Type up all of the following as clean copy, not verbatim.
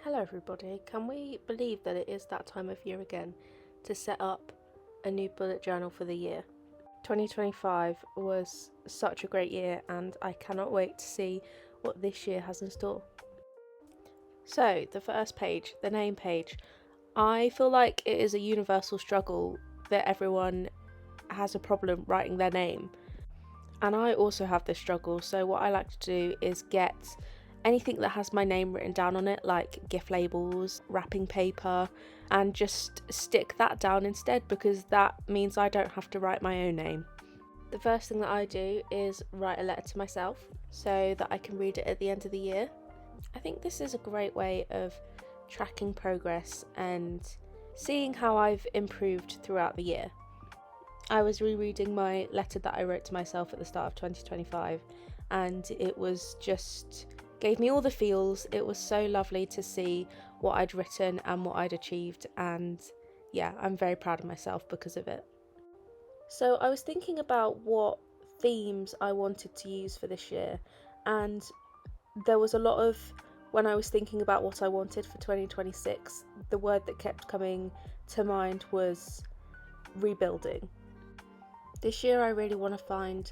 Hello everybody, can we believe that it is that time of year again to set up a new bullet journal for the year? 2025 was such a great year and I cannot wait to see what this year has in store. So, the first page, the name page, I feel like it is a universal struggle that everyone has a problem writing their name. And I also have this struggle, so what I like to do is get anything that has my name written down on it, like gift labels, wrapping paper, and just stick that down instead because that means I don't have to write my own name. The first thing that I do is write a letter to myself so that I can read it at the end of the year. I think this is a great way of tracking progress and seeing how I've improved throughout the year. I was rereading my letter that I wrote to myself at the start of 2025 and it was just gave me all the feels. It was so lovely to see what I'd written and what I'd achieved, and yeah, I'm very proud of myself because of it. So I was thinking about what themes I wanted to use for this year, and there was a lot of, when I was thinking about what I wanted for 2026, the word that kept coming to mind was rebuilding. This year I really want to find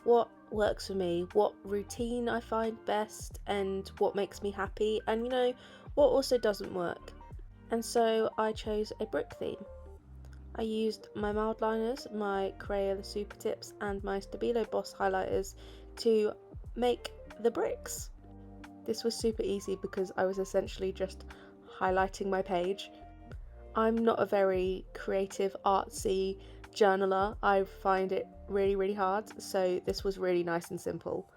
what works for me, what routine I find best, and what makes me happy, and what also doesn't work. And so I chose a brick theme. I used my Mildliners, my Crayola Supertips, and my Stabilo Boss highlighters to make the bricks. This was super easy because I was essentially just highlighting my page. I'm not a very creative, artsy journaler. I find it really hard, so this was really nice and simple.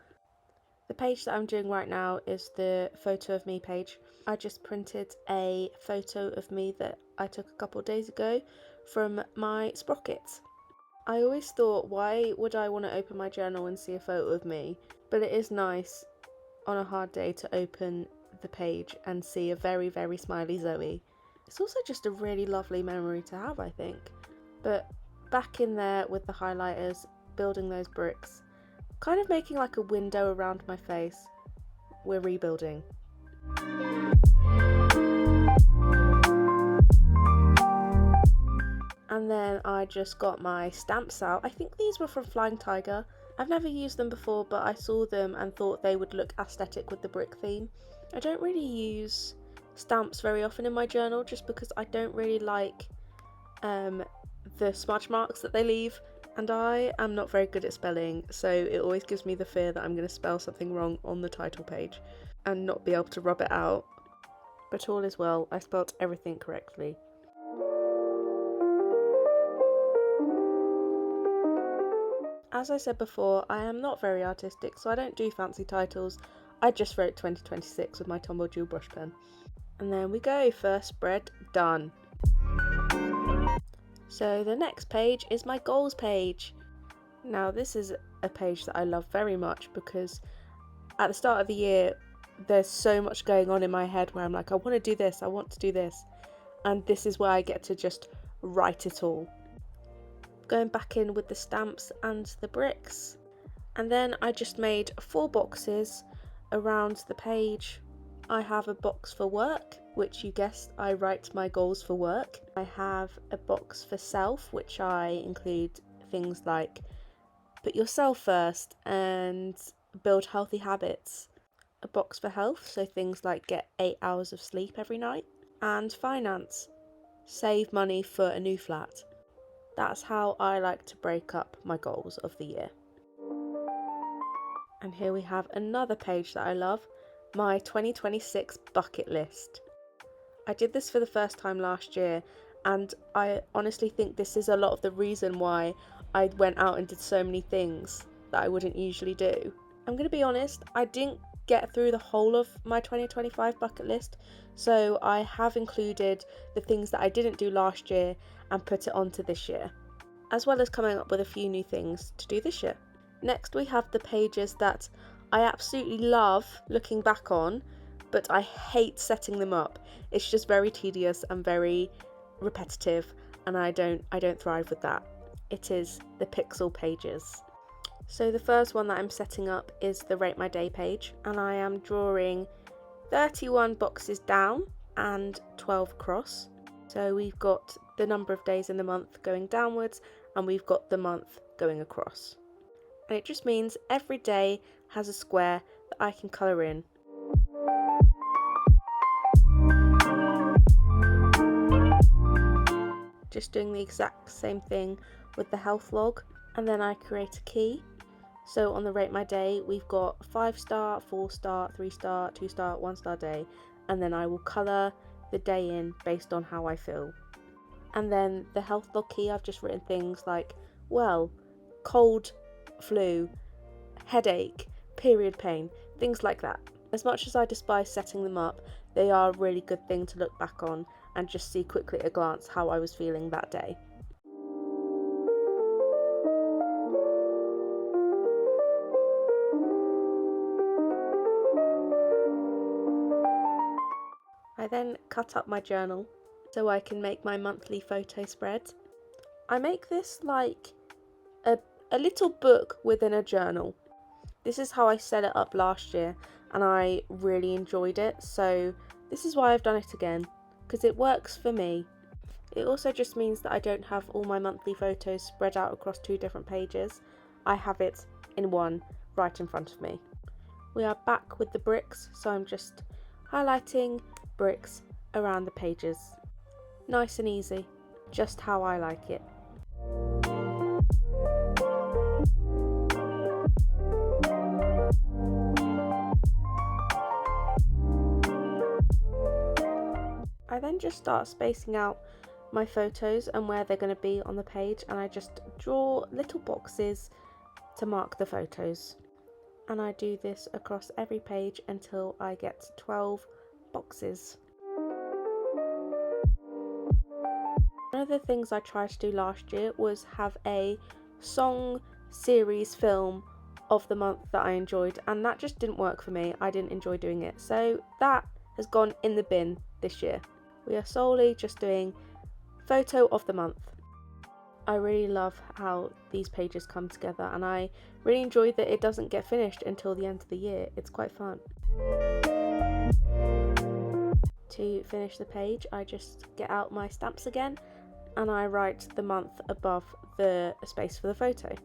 The page that I'm doing right now is the photo of me page. I just printed a photo of me that I took a couple of days ago from my sprockets. I always thought, why would I want to open my journal and see a photo of me? But it is nice on a hard day to open the page and see a very smiley Zoe. It's also just a really lovely memory to have, I think. But back in there with the highlighters, building those bricks, kind of making like a window around my face. We're rebuilding. And then I just got my stamps out. I think these were from Flying Tiger. I've never used them before, but I saw them and thought they would look aesthetic with the brick theme. I don't really use stamps very often in my journal just because I don't really like the smudge marks that they leave, and I am not very good at spelling, so it always gives me the fear that I'm going to spell something wrong on the title page and not be able to rub it out. But all is well, I spelt everything correctly. As I said before, I am not very artistic, so I don't do fancy titles. I just wrote 2026 with my Tombow dual brush pen. And then we go, first spread done. So the next page is my goals page. Now this is a page that I love very much because at the start of the year there's so much going on in my head where I'm like, I want to do this, I want to do this, and this is where I get to just write it all. Going back in with the stamps and the bricks, and then I just made 4 boxes around the page. I have a box for work, which you guessed, I write my goals for work. I have a box for self, which I include things like put yourself first and build healthy habits. A box for health, so things like get 8 hours of sleep every night. And finance, save money for a new flat. That's how I like to break up my goals of the year. And here we have another page that I love, my 2026 bucket list. I did this for the first time last year, and I honestly think this is a lot of the reason why I went out and did so many things that I wouldn't usually do. I'm going to be honest, I didn't get through the whole of my 2025 bucket list, so I have included the things that I didn't do last year and put it onto this year, as well as coming up with a few new things to do this year. Next we have the pages that I absolutely love looking back on, but I hate setting them up. It's just very tedious and very repetitive, and I don't thrive with that. It is the pixel pages. So the first one that I'm setting up is the Rate My Day page, and I am drawing 31 boxes down and 12 across. So we've got the number of days in the month going downwards and we've got the month going across. And it just means every day has a square that I can colour in. Just doing the exact same thing with the health log, and then I create a key. So on the rate my day, we've got 5-star, 4-star, 3-star, 2-star, 1-star day, and then I will colour the day in based on how I feel. And then the health log key, I've just written things like, well, cold, flu, headache, period pain, things like that. As much as I despise setting them up, they are a really good thing to look back on and just see quickly at a glance how I was feeling that day. I then cut up my journal so I can make my monthly photo spread. I make this like a little book within a journal. This is how I set it up last year and I really enjoyed it, so this is why I've done it again, because it works for me. It also just means that I don't have all my monthly photos spread out across 2 different pages. I have it in one right in front of me. We are back with the bricks, so I'm just highlighting bricks around the pages. Nice and easy, just how I like it. I then just start spacing out my photos and where they're going to be on the page, and I just draw little boxes to mark the photos. And I do this across every page until I get 12 boxes. One of the things I tried to do last year was have a song series film of the month that I enjoyed, and that just didn't work for me. I didn't enjoy doing it, so that has gone in the bin this year. We are solely just doing photo of the month. I really love how these pages come together, and I really enjoy that it doesn't get finished until the end of the year. It's quite fun. To finish the page, I just get out my stamps again and I write the month above the space for the photo.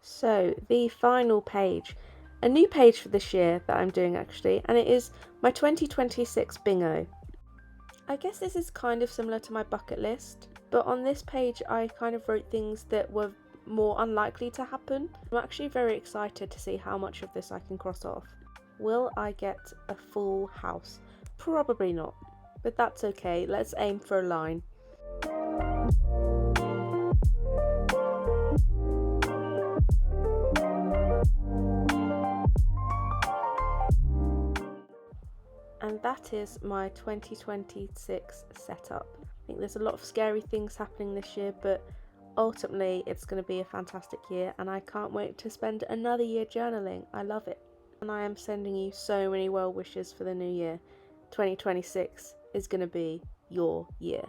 So the final page, a new page for this year that I'm doing actually, and it is my 2026 bingo. I guess this is kind of similar to my bucket list, but on this page I kind of wrote things that were more unlikely to happen. I'm actually very excited to see how much of this I can cross off. Will I get a full house? Probably not, but that's okay. Let's aim for a line. And that is my 2026 setup. I think there's a lot of scary things happening this year, but ultimately it's going to be a fantastic year and I can't wait to spend another year journaling. I love it. And I am sending you so many well wishes for the new year. 2026 is going to be your year.